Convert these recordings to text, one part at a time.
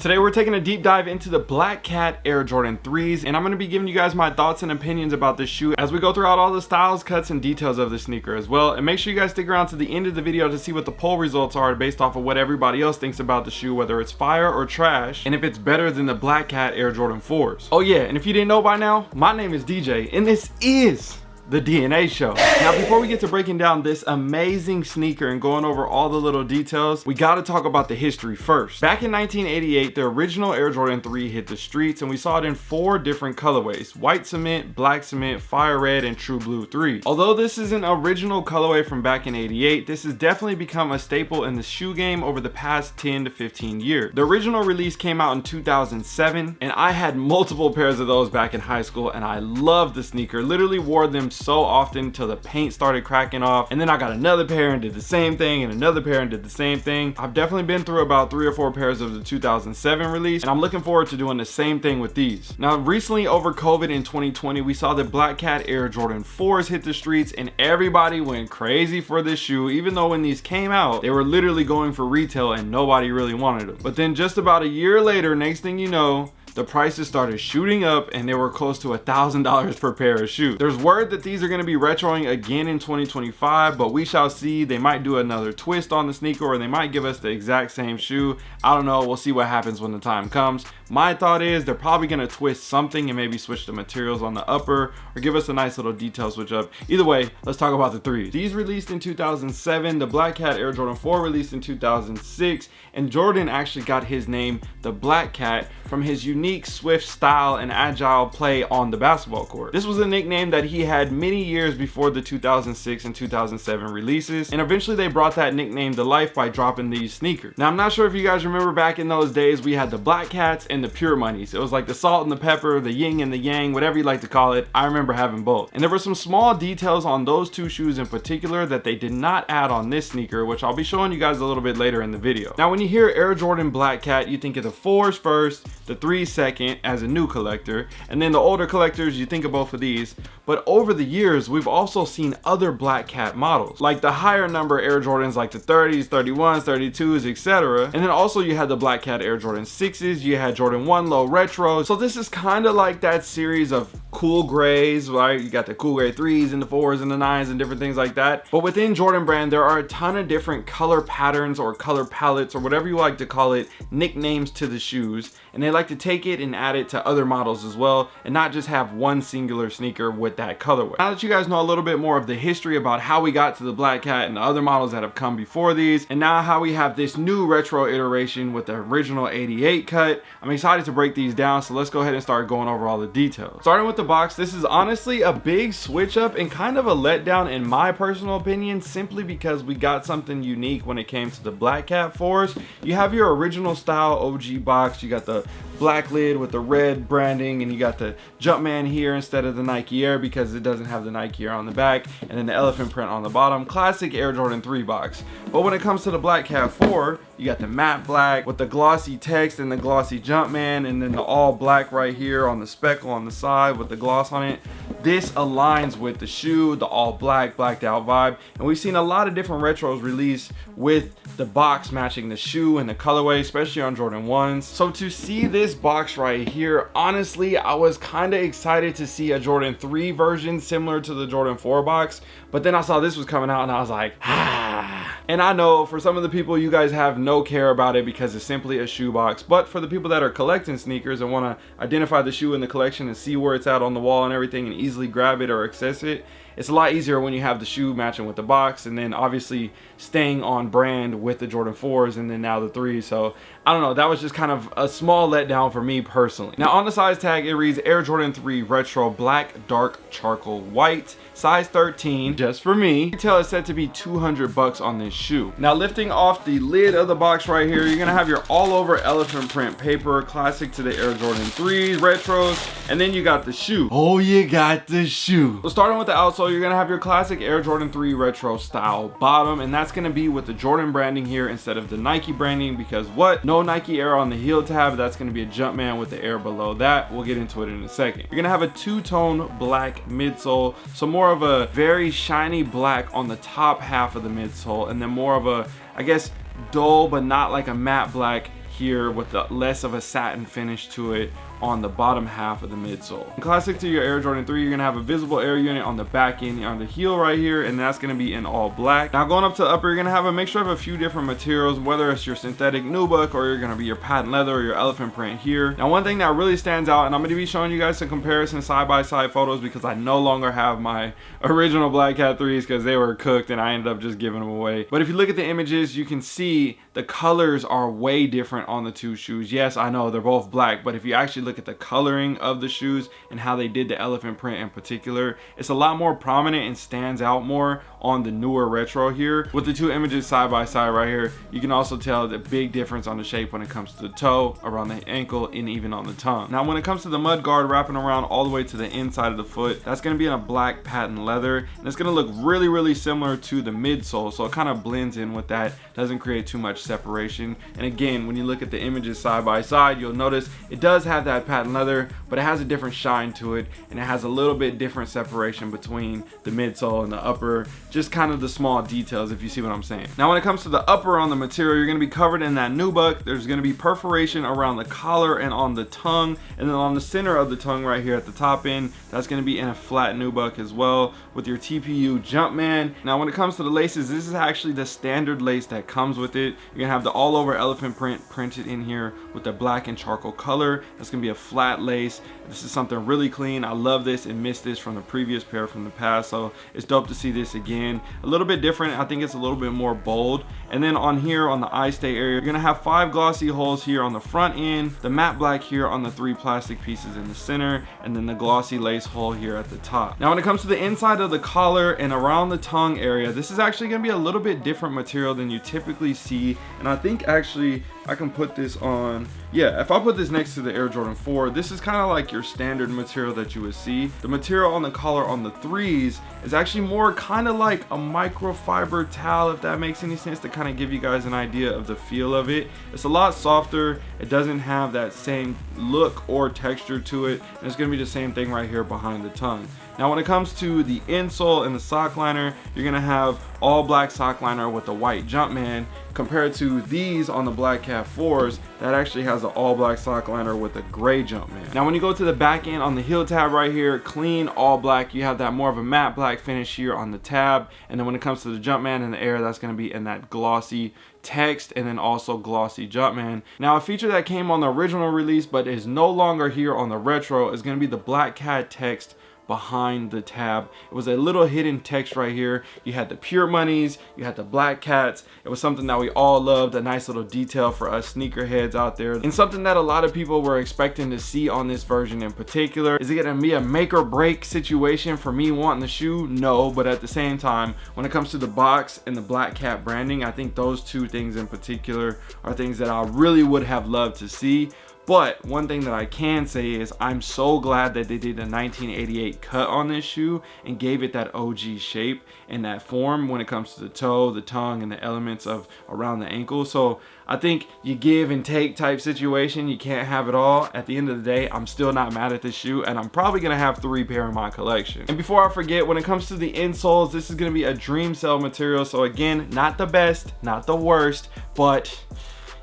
Today we're taking a deep dive into the Black Cat Air Jordan 3s, and I'm going to be giving you guys my thoughts and opinions about this shoe as we go throughout all the styles, cuts, and details of the sneaker as well. And make sure you guys stick around to the end of the video to see what the poll results are based off of what everybody else thinks about the shoe, whether it's fire or trash, and if it's better than the Black Cat Air Jordan 4s. Oh yeah, and if you didn't know by now, my name is DJ, and this is the DNA Show. Now, before we get to breaking down this amazing sneaker and going over all the little details, we got to talk about the history first. Back in 1988, the original Air Jordan 3 hit the streets, and we saw it in 4 different colorways: white cement, black cement, fire red, and true blue 3. Although this is an original colorway from back in 88, this has definitely become a staple in the shoe game over the past 10 to 15 years. The original release came out in 2007, and I had multiple pairs of those back in high school, and I loved the sneaker. Literally wore them so often till the paint started cracking off, and then I got another pair and did the same thing, and another pair and did the same thing. I've definitely been through about 3 or 4 pairs of the 2007 release, and I'm looking forward to doing the same thing with these. Now, recently over COVID in 2020, we saw the Black Cat Air Jordan 4s hit the streets, and everybody went crazy for this shoe, even though when these came out, they were literally going for retail and nobody really wanted them. But then just about a year later, next thing you know, the prices started shooting up and they were close to $1,000 per pair of shoes. There's word that these are going to be retroing again in 2025, but we shall see. They might do another twist on the sneaker, or they might give us the exact same shoe. I don't know. We'll see what happens when the time comes. My thought is they're probably going to twist something and maybe switch the materials on the upper or give us a nice little detail switch up. Either way, let's talk about the 3s. These released in 2007, the Black Cat Air Jordan 4 released in 2006, and Jordan actually got his name, the Black Cat, from his unique swift style and agile play on the basketball court. This was a nickname that he had many years before the 2006 and 2007 releases, and eventually they brought that nickname to life by dropping these sneakers. Now, I'm not sure if you guys remember back in those days, we had the Black Cats and the Pure Moneys. It was like the salt and the pepper, the yin and the yang, whatever you like to call it. I remember having both. And there were some small details on those 2 shoes in particular that they did not add on this sneaker, which I'll be showing you guys a little bit later in the video. Now, when you hear Air Jordan Black Cat, you think of the 4s first, the 3s second as a new collector, and then the older collectors, you think of both of these. But over the years, we've also seen other Black Cat models, like the higher number Air Jordans, like the 30s, 31s, 32s, etc. And then also you had the Black Cat Air Jordan 6s, you had Jordan 1 Low Retro. So this is kind of like that series of cool grays, right? You got the cool gray 3s and the 4s and the 9s and different things like that. But within Jordan brand, there are a ton of different color patterns or color palettes or whatever you like to call it, nicknames to the shoes. And they like to take it and add it to other models as well, and not just have one singular sneaker with that colorway. Now that you guys know a little bit more of the history about how we got to the Black Cat and the other models that have come before these, and now how we have this new retro iteration with the original 88 cut, I'm excited to break these down. So let's go ahead and start going over all the details. Starting with the box, this is honestly a big switch up and kind of a letdown in my personal opinion, simply because we got something unique when it came to the Black Cat 4s. You have your original style OG box, you got the black lid with the red branding, and you got the Jumpman here instead of the Nike Air because it doesn't have the Nike Air on the back, and then the elephant print on the bottom. Classic Air Jordan 3 box. But when it comes to the Black Cat 4, you got the matte black with the glossy text and the glossy Jumpman, and then the all black right here on the speckle on the side with the gloss on it. This aligns with the shoe, the all black, blacked out vibe, and we've seen a lot of different retros released with the box matching the shoe and the colorway, especially on Jordan 1s. So to see this box right here, honestly, I was kind of excited to see a Jordan 3 version similar to the Jordan 4 box, but then I saw this was coming out and I was like, ah. And I know for some of the people, you guys have no care about it because it's simply a shoe box, but for the people that are collecting sneakers and want to identify the shoe in the collection and see where it's at on the wall and everything and easily grab it or access it, it's a lot easier when you have the shoe matching with the box, and then obviously staying on brand with the Jordan 4s and then now the 3s. So I don't know, that was just kind of a small letdown for me personally. Now on the size tag, it reads Air Jordan 3 Retro Black Dark Charcoal White, size 13, just for me. Retail is set to be $200 on this shoe. Now lifting off the lid of the box right here, you're gonna have your all over elephant print paper, classic to the Air Jordan 3s retros, and then you got the shoe. Oh, you got the shoe. So starting with the outsole, you're gonna have your classic Air Jordan 3 retro style bottom, and that's gonna be with the Jordan branding here instead of the Nike branding, because what? No Nike Air on the heel tab. That's gonna be a Jumpman with the Air below that. We'll get into it in a second. You're gonna have a two-tone black midsole, so more of a very shiny black on the top half of the midsole, and then more of a, I guess, dull but not like a matte black here with the less of a satin finish to it on the bottom half of the midsole. Classic to your Air Jordan 3, you're gonna have a visible air unit on the back end on the heel right here, and that's gonna be in all black. Now going up to the upper, you're gonna have a mixture of a few different materials, whether it's your synthetic nubuck or you're gonna be your patent leather or your elephant print here. Now one thing that really stands out, and I'm gonna be showing you guys some comparison side-by-side photos because I no longer have my original Black Cat 3s because they were cooked and I ended up just giving them away. But if you look at the images, you can see the colors are way different on the two shoes. Yes, I know they're both black, but if you actually look at the coloring of the shoes and how they did the elephant print in particular, it's a lot more prominent and stands out more on the newer retro here. With the two images side by side right here, you can also tell the big difference on the shape when it comes to the toe, around the ankle, and even on the tongue. Now when it comes to the mud guard wrapping around all the way to the inside of the foot, that's going to be in a black patent leather, and it's going to look really similar to the midsole, so it kind of blends in with that, doesn't create too much separation. And again, when you look at the images side by side, you'll notice it does have that patent leather, but it has a different shine to it, and it has a little bit different separation between the midsole and the upper, just kind of the small details, if you see what I'm saying. Now when it comes to the upper on the material, you're going to be covered in that nubuck. There's going to be perforation around the collar and on the tongue, and then on the center of the tongue right here at the top end, that's going to be in a flat nubuck as well with your TPU Jumpman. Now when it comes to the laces, this is actually the standard lace that comes with it. You're going to have the all over elephant print printed in here with the black and charcoal color. That's going to be a flat lace. This is something really clean. I love this and missed this from the previous pair from the past, so it's dope to see this again. A little bit different. I think it's a little bit more bold. And then on here on the eye stay area, you're gonna have 5 glossy holes here on the front end, the matte black here on the 3 plastic pieces in the center, and then the glossy lace hole here at the top. Now when it comes to the inside of the collar and around the tongue area, this is actually gonna be a little bit different material than you typically see. And I think actually I can put this on, yeah, if I put this next to the Air Jordan 4, this is kind of like your standard material that you would see. The material on the collar on the 3s is actually more kind of like a microfiber towel, if that makes any sense, to kind of give you guys an idea of the feel of it. It's a lot softer. It doesn't have that same look or texture to it, and it's going to be the same thing right here behind the tongue. Now when it comes to the insole and the sock liner, you're going to have all black sock liner with the white Jumpman, compared to these on the Black Cat 4s that actually has an all black sock liner with a gray Jumpman. Now when you go to the back end on the heel tab right here, clean all black, you have that more of a matte black finish here on the tab. And then when it comes to the Jumpman in the air, that's going to be in that glossy text and then also glossy Jumpman. Now a feature that came on the original release but is no longer here on the retro is going to be the Black Cat text behind the tab. It was a little hidden text right here. You had the Pure Monies, you had the Black Cats. It was something that we all loved, a nice little detail for us sneakerheads out there, and something that a lot of people were expecting to see on this version in particular. Is it gonna be a make or break situation for me wanting the shoe? No, but at the same time, when it comes to the box and the Black Cat branding, I think those two things in particular are things that I really would have loved to see. But one thing that I can say is I'm so glad that they did a 1988 cut on this shoe and gave it that OG shape and that form when it comes to the toe, the tongue, and the elements of around the ankle. So I think you give and take type situation. You can't have it all. At the end of the day, I'm still not mad at this shoe, and I'm probably gonna have 3 pair in my collection. And before I forget, when it comes to the insoles, this is gonna be a dream cell material. So again, not the best, not the worst, but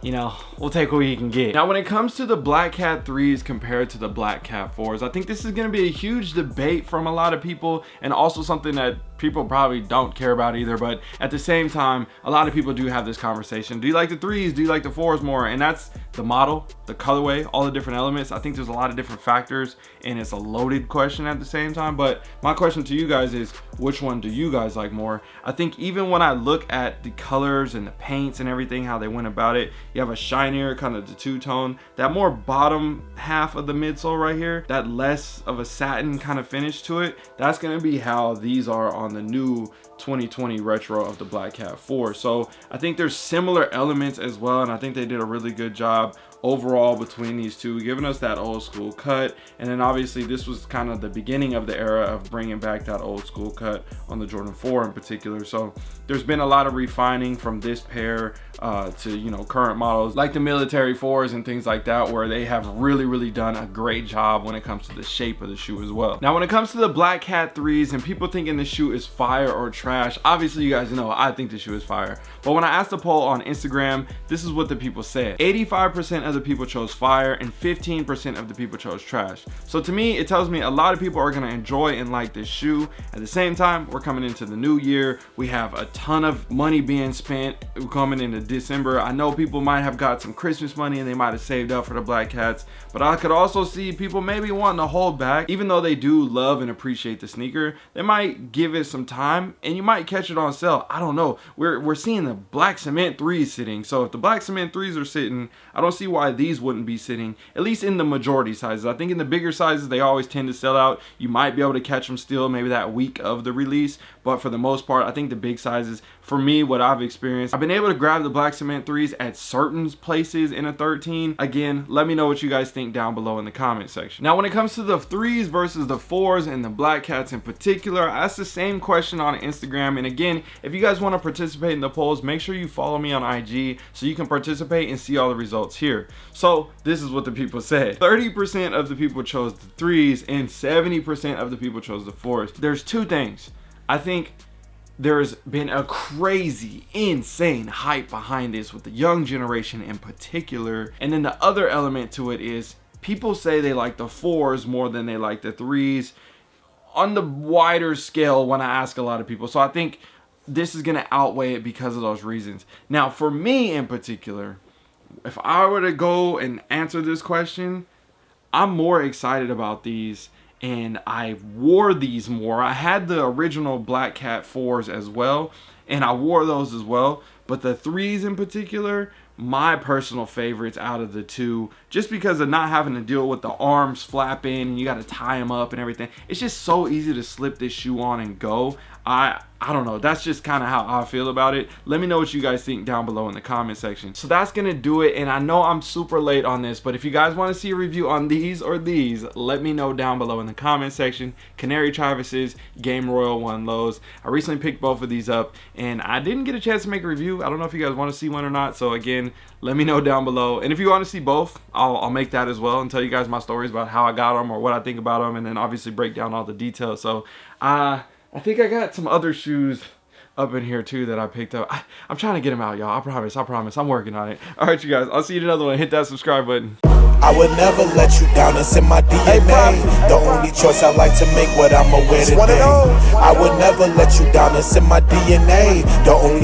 you know, we'll take what you can get. Now when it comes to the Black Cat 3s compared to the Black Cat 4s, I think this is going to be a huge debate from a lot of people, and also something that people probably don't care about either. But at the same time, a lot of people do have this conversation. Do you like the 3s? Do you like the 4s more? And that's the model, the colorway, all the different elements. I think there's a lot of different factors, and it's a loaded question at the same time. But my question to you guys is, which one do you guys like more? I think even when I look at the colors and the paints and everything, how they went about it, you have a shinier kind of the two-tone, that more bottom half of the midsole right here, that less of a satin kind of finish to it. That's going to be how these are on the new 2020 retro of the Black Cat 4. So I think there's similar elements as well, and I think they did a really good job overall between these two, giving us that old school cut. And then obviously this was kind of the beginning of the era of bringing back that old school cut on the Jordan 4 in particular. So there's been a lot of refining from this pair to, you know, current models like the military 4s and things like that, where they have really done a great job when it comes to the shape of the shoe as well. Now when it comes to the Black Cat 3s and people thinking the shoe is fire or trash, obviously you guys know I think the shoe is fire. But when I asked the poll on Instagram, this is what the people said. 85% of the people chose fire and 15% of the people chose trash. So to me, it tells me a lot of people are going to enjoy and like this shoe. At the same time, we're coming into the new year. We have a ton of money being spent coming into December. I know people might have got some Christmas money and they might have saved up for the Black Cats, but I could also see people maybe wanting to hold back. Even though they do love and appreciate the sneaker, they might give it some time and you might catch it on sale. I don't know. We're seeing the black cement 3s sitting. So if the black cement 3s are sitting, I don't see why these wouldn't be sitting, at least in the majority sizes. I think in the bigger sizes, they always tend to sell out. You might be able to catch them still maybe that week of the release, but for the most part, I think the big sizes, for me, what I've experienced, I've been able to grab the black cement 3s at certain places in a 13. Again, let me know what you guys think down below in the comment section. Now when it comes to the 3s versus the 4s and the Black Cats in particular, I asked the same question on Instagram. And again, if you guys want to participate in the polls, make sure you follow me on IG so you can participate and see all the results here. So this is what the people said. 30% of the people chose the 3s and 70% of the people chose the 4s. There's two things. I think there's been a crazy, insane hype behind this with the young generation in particular. And then the other element to it is people say they like the 4s more than they like the 3s on the wider scale when I ask a lot of people. So I think this is going to outweigh it because of those reasons. Now for me in particular, if I were to go and answer this question, I'm more excited about these. And I wore these more. I had the original Black Cat 4s as well, and I wore those as well. But the 3s in particular, my personal favorites out of the two, just because of not having to deal with the arms flapping and you got to tie them up and everything. It's just so easy to slip this shoe on and go. I don't know, that's just kind of how I feel about it. Let me know what you guys think down below in the comment section. So that's gonna do it, and I know I'm super late on this, but if you guys want to see a review on these or these, let me know down below in the comment section. Canary Travis's, Game Royal 1 lows. I recently picked both of these up and I didn't get a chance to make a review. I don't know if you guys want to see one or not, so again, let me know down below. And if you want to see both, I'll make that as well and tell you guys my stories about how I got them or what I think about them, and then obviously break down all the details. So I think I got some other shoes up in here too that I picked up. I'm trying to get them out, y'all. I promise. I'm working on it. All right, you guys. I'll see you in another one. Hit that subscribe button. I would never let you down. It's in my DNA. The only choice I like to make, what I'ma wear today. I would never let you down. It's in my DNA. The only